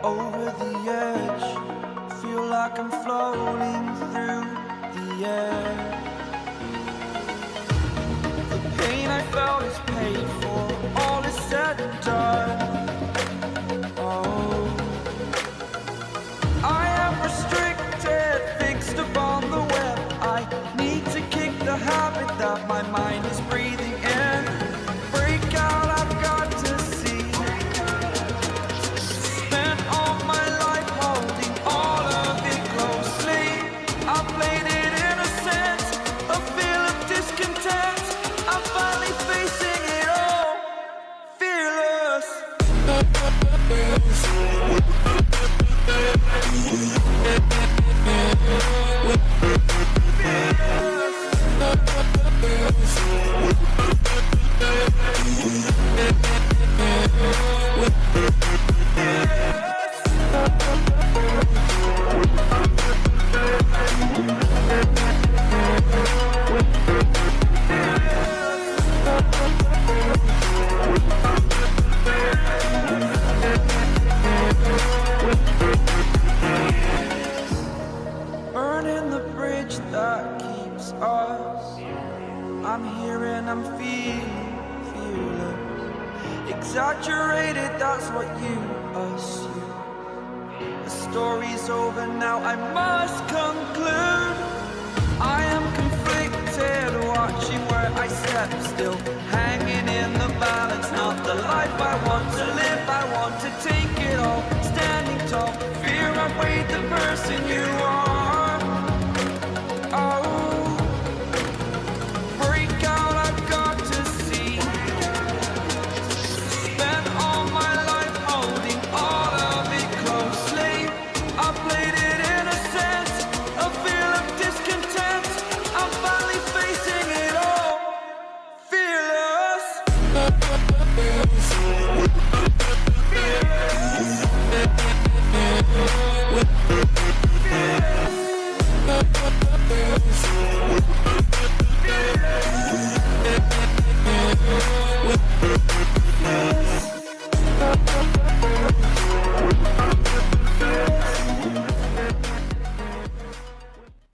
Over the edge, feel like I'm floating through the air. The pain I felt is paid for, all is said and done. Oh, I am restricted, fixed upon the web. I need to kick the habit that my mind is breathing in. Break out, I've got to see. Spent all my life holding all of it closely. I played it innocent, a feel of discontent. I'm finally facing it all, fearless. Burning the bridge that keeps us. I'm here and I'm feeling fearless. Exaggerated, that's what you assume. The story's over now, I must conclude. I am conflicted, watching where I step still, hanging in the balance. Not the life I want to live, I want to take it all. Standing tall, fear I weighed the person you